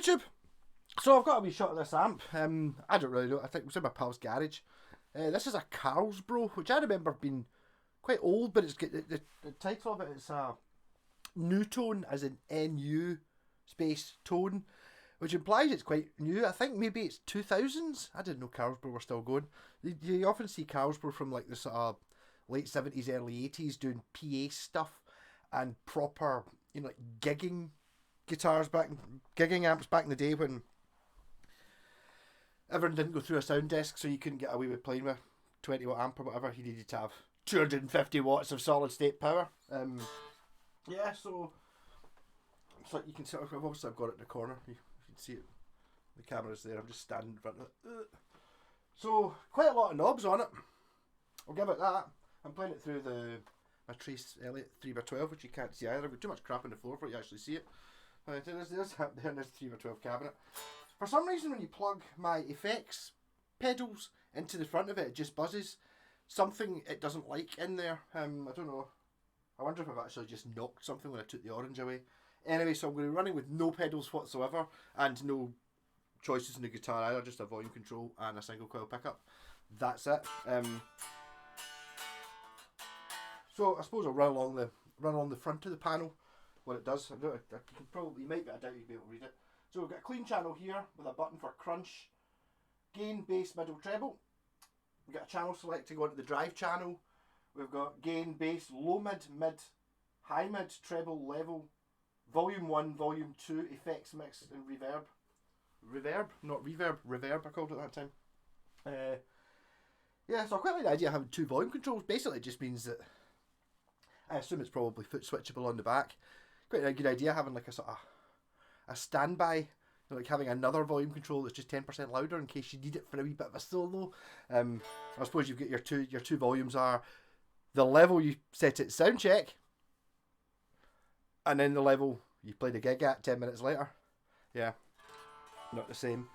YouTube. So I've got a wee shot of this amp. I don't really know. I think it was in my pal's garage. This is a Carlsboro, which I remember being quite old, but it's got the title of it is new tone, as in NU space tone, which implies it's quite new. I think maybe it's 2000s. I didn't know Carlsboro were still going. You often see Carlsboro from like the sort of late 70s, early 80s doing PA stuff and proper, you know, like gigging guitars gigging amps back in the day when everyone didn't go through a sound desk, so you couldn't get away with playing with 20 watt amp or whatever. You needed to have 250 watts of solid state power. Yeah, so you can see, obviously I've got it in the corner. You can see it. The camera's there. I'm just standing in front of it. So quite a lot of knobs on it. I'll give it that. I'm playing it through my Trace Elliot 3x12, which you can't see either. I've got too much crap on the floor for you to actually see it. There's there in this 3x12 cabinet. For some reason, when you plug my effects pedals into the front of it, it just buzzes. Something it doesn't like in there. I don't know. I wonder if I've actually just knocked something when I took the orange away. Anyway, so I'm going to be running with no pedals whatsoever and no choices in the guitar either, just a volume control and a single coil pickup. That's it. So I suppose I'll run along the front of the panel. What it does, you might be, I doubt you'll be able to read it. So we've got a clean channel here with a button for crunch, gain, bass, middle, treble. We've got a channel select to go into the drive channel. We've got gain, bass, low mid, mid, high mid, treble, level, volume 1, volume 2, effects mix and reverb. Reverb, not reverb, reverb I called it that time. Yeah, so I quite like the idea of having two volume controls. Basically it just means that I assume it's probably foot switchable on the back. Quite a good idea having like a sort of a standby, you know, like having another volume control that's just 10% louder in case you need it for a wee bit of a solo. I suppose you've got your two volumes are the level you set at sound check, and then the level you play the gig at 10 minutes later. Yeah, not the same.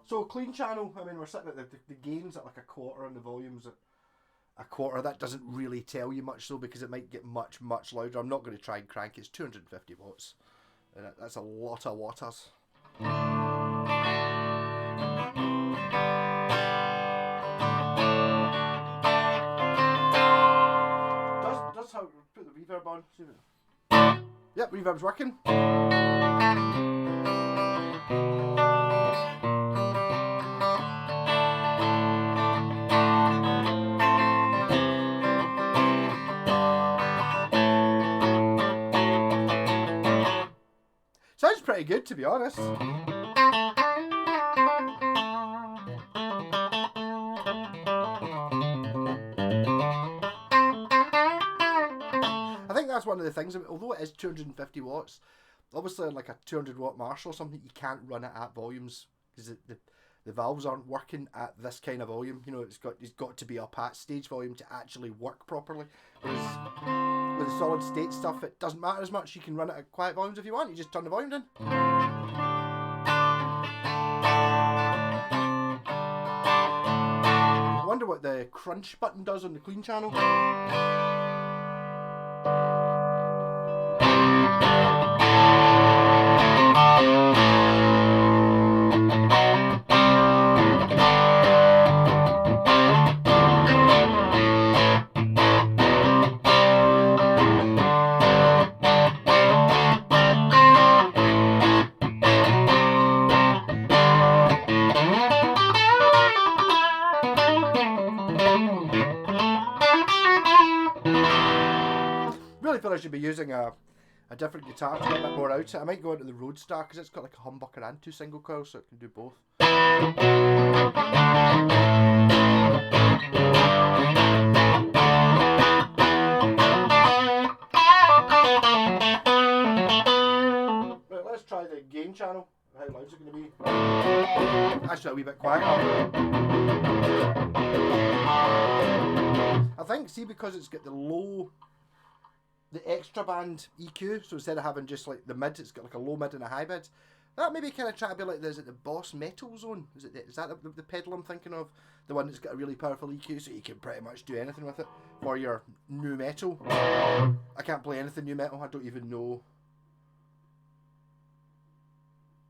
So clean channel, I mean we're sitting at the gains at like a quarter and the volumes at a quarter. That doesn't really tell you much though, because it might get much louder. I'm not going to try and crank it. It's 250 watts and that's a lot of waters. Does how put the reverb on. See it. Yep, reverb's working. Sounds pretty good, to be honest. I think that's one of the things, although it is 250 watts, obviously on like a 200 watt Marshall or something, you can't run it at volumes because the valves aren't working at this kind of volume. You know, it's got to be up at stage volume to actually work properly. Whereas with the solid state stuff, it doesn't matter as much. You can run it at quiet volumes if you want. You just turn the volume down. I wonder what the crunch button does on the clean channel. Really feel I should be using a different guitar to get a bit more out of it. I might go into the Roadstar because it's got like a humbucker and two single coils, so it can do both. Right, let's try the gain channel. How loud is it going to be? Actually, a wee bit quieter. I think, see, because it's got the extra band EQ, so instead of having just like the mid, it's got like a low mid and a high mid. That maybe kind of try to be like, is it the Boss Metal Zone? Is that the pedal I'm thinking of? The one that's got a really powerful EQ, so you can pretty much do anything with it for your new metal. I can't play anything new metal. I don't even know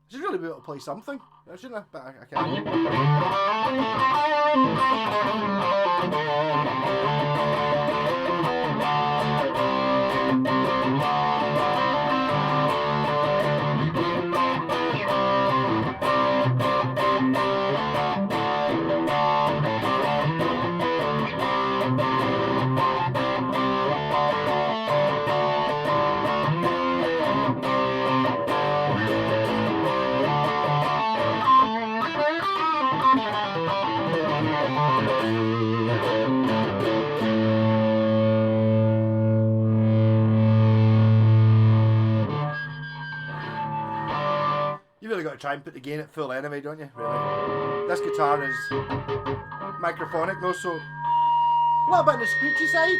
should really be able to play something, shouldn't I? But I can't. You really got to try and put the gain at full anyway, don't you? Really. This guitar is microphonic though, so a little bit on the screechy side.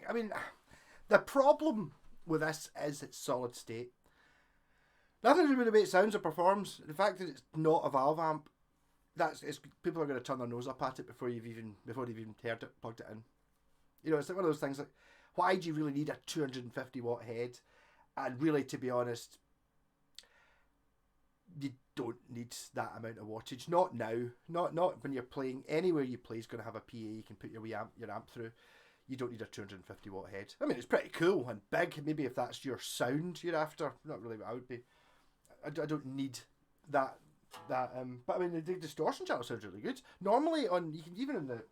I mean, the problem with this is it's solid state. Nothing to do with the way it sounds or performs. The fact that it's not a valve amp, people are going to turn their nose up at it before they've even heard it, plugged it in. You know, it's like one of those things like, why do you really need a 250 watt head? And really, to be honest, you don't need that amount of wattage. Not now. Not when you're playing. Anywhere you play is going to have a PA you can put your amp through. You don't need a 250 watt head. I mean, it's pretty cool and big. Maybe if that's your sound you're after. Not really what I would be. I don't need that. But I mean, the distortion channel sounds really good. Normally you can even in the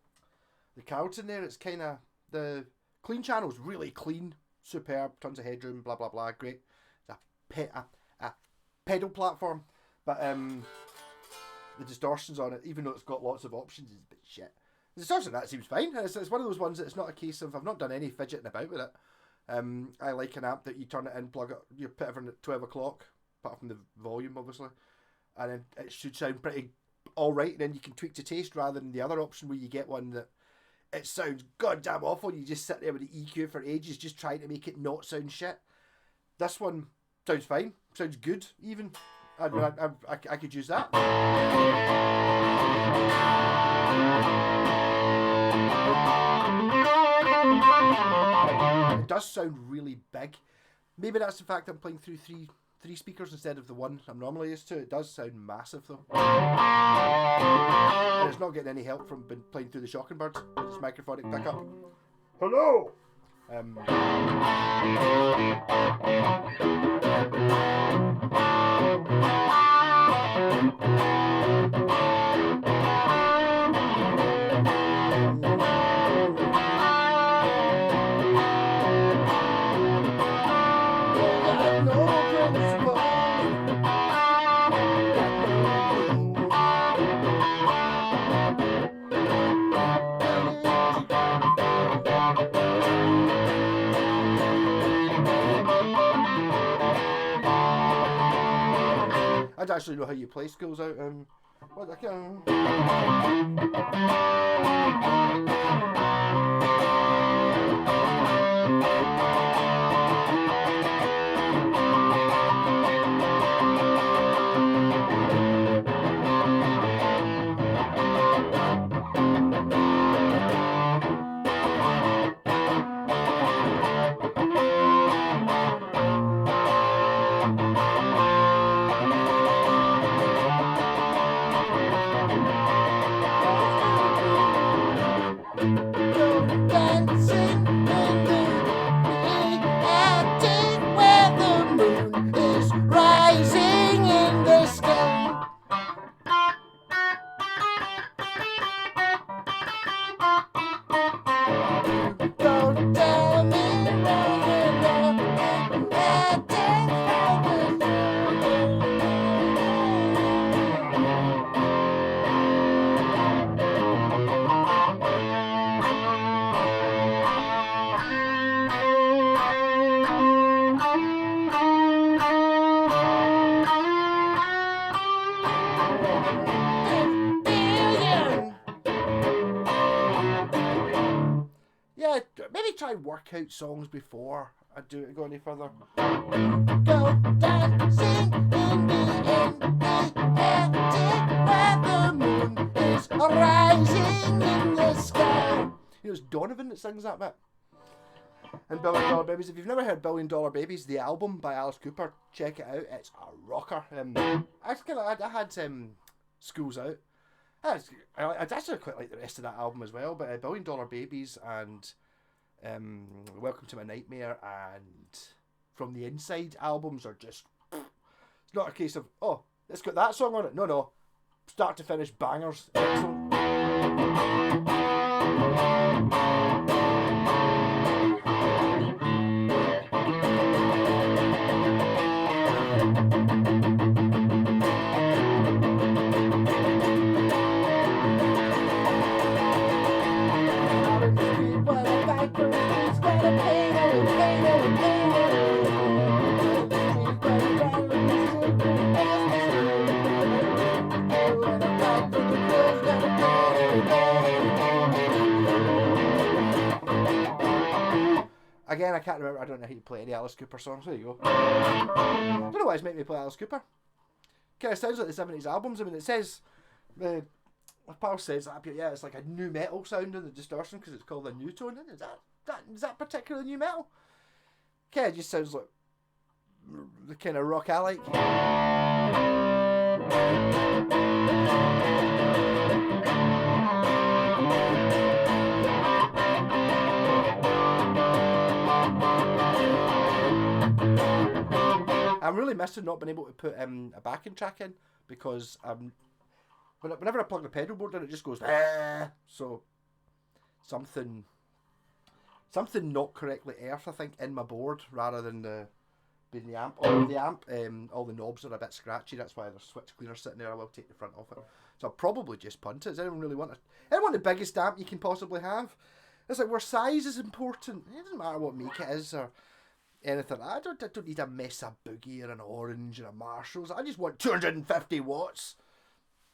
Carlton there, it's kind of the clean channel's really clean, superb, tons of headroom, blah blah blah, great. It's a pedal platform, but the distortions on it, even though it's got lots of options, is a bit shit. The distortion that seems fine. It's one of those ones that it's not a case of I've not done any fidgeting about with it. I like an amp that you turn it in, plug it, you put everything at 12 o'clock, apart from the volume obviously, and then it should sound pretty alright, and then you can tweak to taste rather than the other option where you get one that it sounds goddamn awful and you just sit there with the EQ for ages just trying to make it not sound shit. This one sounds fine, sounds good even. I could use that. It does sound really big. Maybe that's the fact I'm playing through three speakers instead of the one I'm normally used to. It does sound massive though. And it's not getting any help from playing through the Shockingbird with its microphonic pickup. Hello! I don't actually know how you play schools out. What I can. Yeah, maybe try work out songs before I do it. Go any further. Go dancing in the Attic where the moon is rising in the sky. You know, it's Donovan that sings that bit. And Billion Dollar Babies. If you've never heard Billion Dollar Babies, the album by Alice Cooper, check it out. It's a rocker. I had Schools Out. I actually quite like the rest of that album as well, but Billion Dollar Babies and Welcome to My Nightmare and From the Inside albums are just... It's not a case of, oh, it's got that song on it. No. Start to finish, bangers. Excellent. Again, I can't remember. I don't know how to play any Alice Cooper songs. There you go. I don't know why it's making me play Alice Cooper. Kind of sounds like the 70s albums. I mean, it says, my pal says that, yeah, it's like a new metal sound in the distortion because it's called a new tone. Is that particularly new metal? Kind of just sounds like the kind of rock I like. I'm really missing not being able to put a backing track in because whenever I plug the pedal board in, it just goes so something not correctly earthed, I think, in my board rather than being the amp. All the knobs are a bit scratchy. That's why there's switch cleaner sitting there. I will take the front off it. So I'll probably just punt it. Does anyone really want anyone the biggest amp you can possibly have? It's like where size is important. It doesn't matter what make it is or anything. I don't need a Mesa Boogie or an Orange or a Marshalls. I just want 250 watts.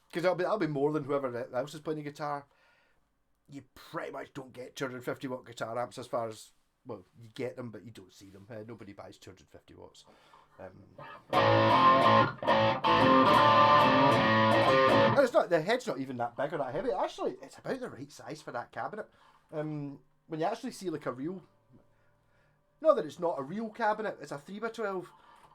Because that'll be more than whoever else is playing the guitar. You pretty much don't get 250 watt guitar amps as far as, well, you get them, but you don't see them. Nobody buys 250 watts. And it's not, the head's not even that big or that heavy. Actually, it's about the right size for that cabinet. When you actually see like a real, not that it's not a real cabinet, it's a 3x12,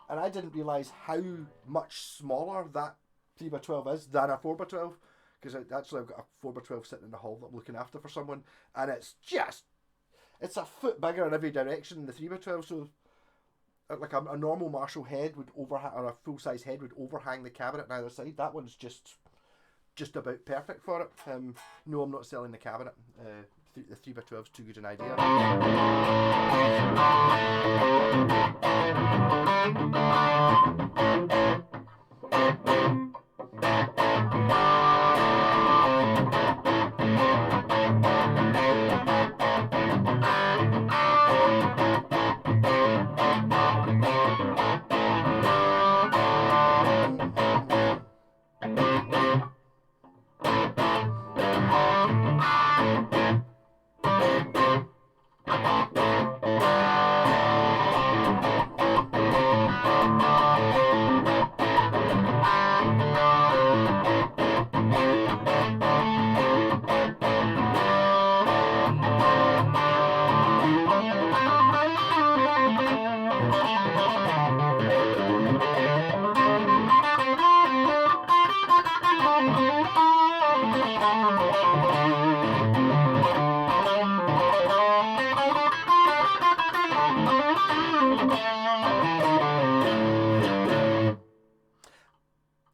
and I didn't realise how much smaller that 3x12 is than a 4x12, because I've got a 4x12 sitting in the hall that I'm looking after for someone, and it's a foot bigger in every direction than the 3x12, so like a normal Marshall head would overhang, or a full-size head would overhang the cabinet on either side. That one's just about perfect for it. No, I'm not selling the cabinet. The 3x12 is too good an idea.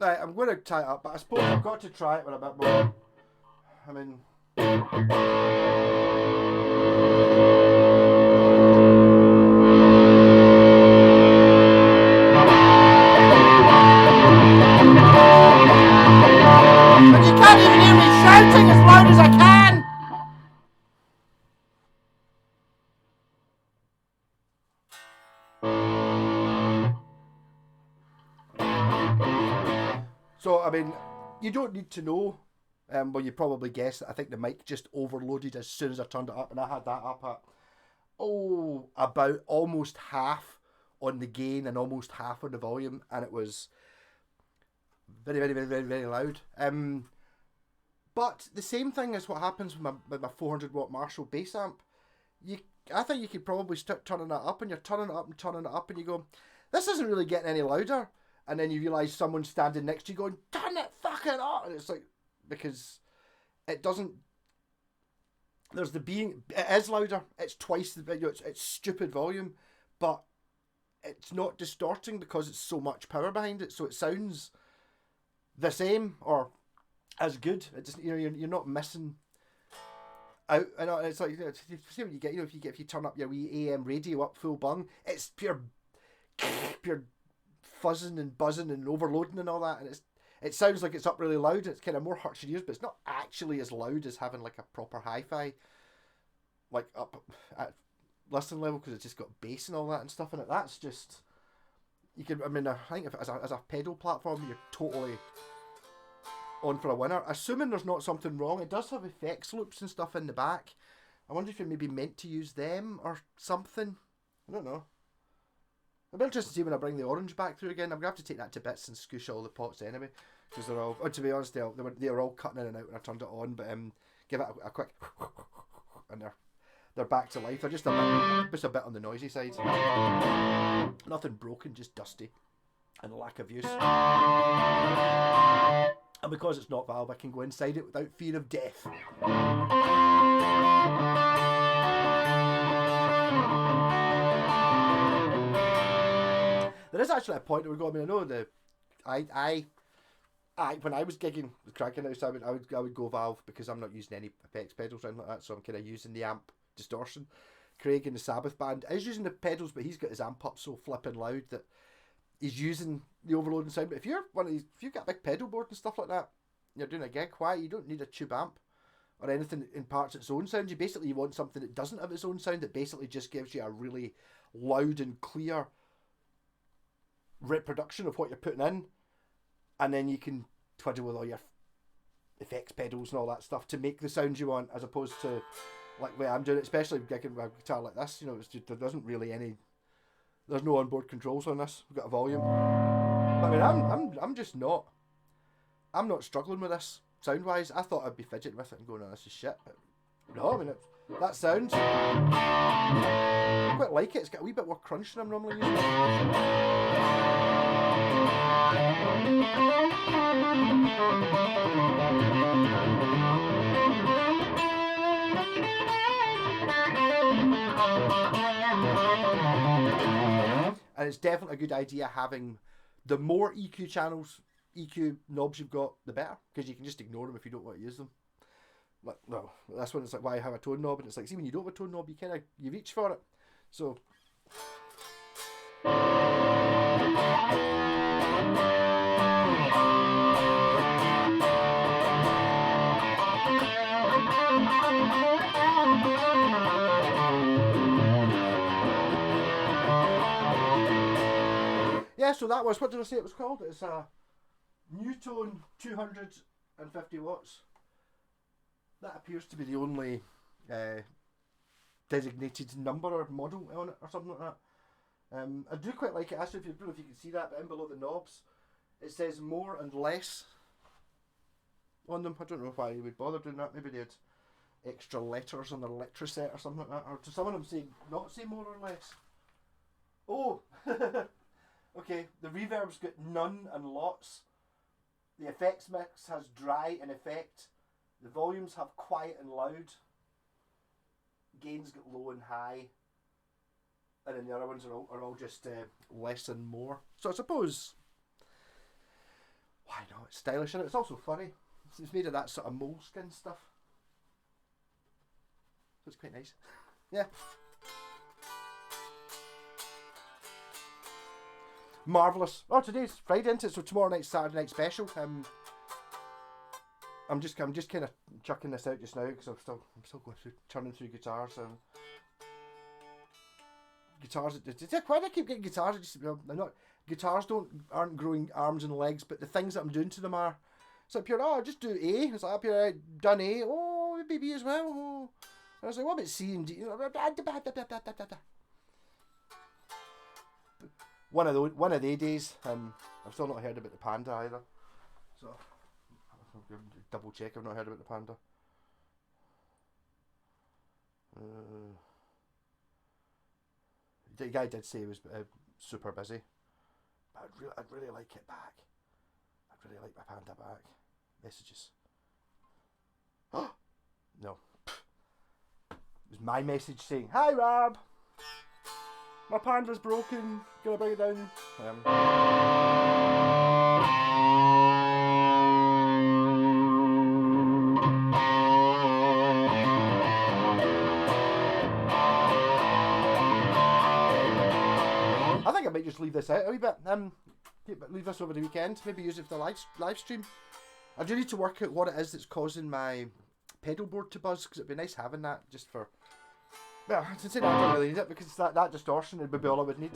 Right, I'm going to tie it up, but I suppose I've got to try it with a bit more. I mean. But you can't even hear me shouting as loud as I can! So, I mean, you don't need to know. Well, you probably guessed that I think the mic just overloaded as soon as I turned it up, and I had that up at, about almost half on the gain and almost half on the volume, and it was very, very, very, very, very loud. But the same thing is what happens with my 400 watt Marshall bass amp. I think you could probably start turning it up, and you're turning it up and turning it up, and you go, this isn't really getting any louder. And then you realise someone's standing next to you going, turn it fucking up! And it's like, because it doesn't, it is louder, it's twice the, it's stupid volume, but it's not distorting because it's so much power behind it, so it sounds the same or as good. It just, you're not missing out. And it's like, see what you get, if you turn up your wee AM radio up full bung, it's pure fuzzing and buzzing and overloading and all that, and it sounds like it's up really loud. It's kind of more hurts your ears, but it's not actually as loud as having like a proper hi-fi, like up at listening level, because it's just got bass and all that and stuff in it. That's just, you can, I mean, I think if as a pedal platform, you're totally on for a winner, assuming there's not something wrong. It does have effects loops and stuff in the back. I wonder if you're maybe meant to use them or something. I don't know. I'll be interested to see when I bring the orange back through again. I'm going to have to take that to bits and scoosh all the pots anyway, because they're all, to be honest, they were all cutting in and out when I turned it on, but give it a quick and they're back to life. They're just a bit on the noisy side. Nothing broken, just dusty and lack of use. And because it's not valve, I can go inside it without fear of death. There is actually a point where we go. I mean, I know I when I was gigging with Cranking House, I would go valve because I'm not using any effects pedals or anything like that, so I'm kind of using the amp distortion. Craig in the Sabbath band is using the pedals, but he's got his amp up so flipping loud that he's using the overloading sound. But if you're if you've got a big pedal board and stuff like that, you're doing a gig, why? You don't need a tube amp or anything that imparts its own sound. You want something that doesn't have its own sound, that basically just gives you a really loud and clear reproduction of what you're putting in, and then you can twiddle with all your effects pedals and all that stuff to make the sound you want, as opposed to like the way I'm doing it, especially gigging with a guitar like this. It's just, there doesn't really there's no onboard controls on this. We've got a volume. But I mean, I'm just not. I'm not struggling with this sound wise. I thought I'd be fidgeting with it and going, "Oh, this is shit." But no, I mean, that sounds. I quite like it. It's got a wee bit more crunch than I'm normally using. And it's definitely a good idea having the more EQ channels, EQ knobs you've got, the better, because you can just ignore them if you don't want to use them. Like, well, that's when it's like, why have a tone knob? And it's like, see, when you don't have a tone knob, you reach for it. So yeah, so that was, what did I say it was called? It's a Newtone 250 watts. That appears to be the only designated number or model on it or something like that. I do quite like it. Actually, if you can see that, but in below the knobs, it says more and less on them. I don't know why you would bother doing that. Maybe they had extra letters on their electroset or something like that. Or to some of them say not say more or less. Oh, okay. The reverb's got none and lots. The effects mix has dry and effect. The volumes have quiet and loud. Gains got low and high. And then the other ones are all just less and more. So I suppose, why it's stylish, and it's also furry. It's made of that sort of moleskin stuff. So it's quite nice. Yeah. Marvellous. Oh, today's Friday, isn't it? So tomorrow night's Saturday night special. I'm just kind of chucking this out just now because I'm still going through, turning through guitars. Guitars. Why do I keep getting guitars? Guitars aren't growing arms and legs, but the things that I'm doing to them are. It's like pure. Oh, just do A. It's like up here, done A. Oh, maybe B as well. Oh. And I was like, what about C and D? One of the days. I've still not heard about the panda either. So I'll double check. I've not heard about the panda. The guy did say he was super busy. But I'd really like it back. I'd really like my panda back. Messages. No. It was my message saying, "Hi Rob, my panda's broken. Gonna bring it down." I think I might just leave this out a wee bit. Leave this over the weekend. Maybe use it for the live stream. I do need to work out what it is that's causing my pedal board to buzz, because it'd be nice having that just for. Well, to say that I don't really need it because that distortion would be all I would need.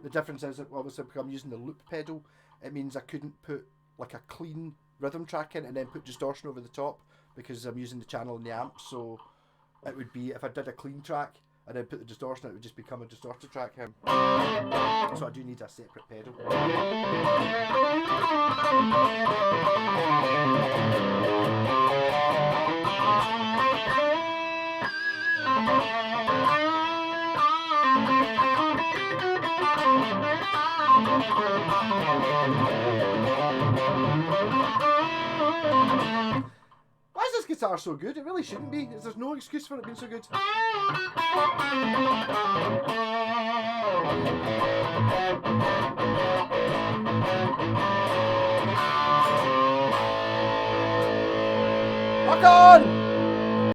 The difference is that obviously because I'm using the loop pedal, it means I couldn't put like a clean rhythm track in and then put distortion over the top because I'm using the channel in the amp. So it would be, if I did a clean track and then put the distortion, it would just become a distorted track. So I do need a separate pedal. Why is this guitar so good? It really shouldn't be. There's no excuse for it being so good. Rock on!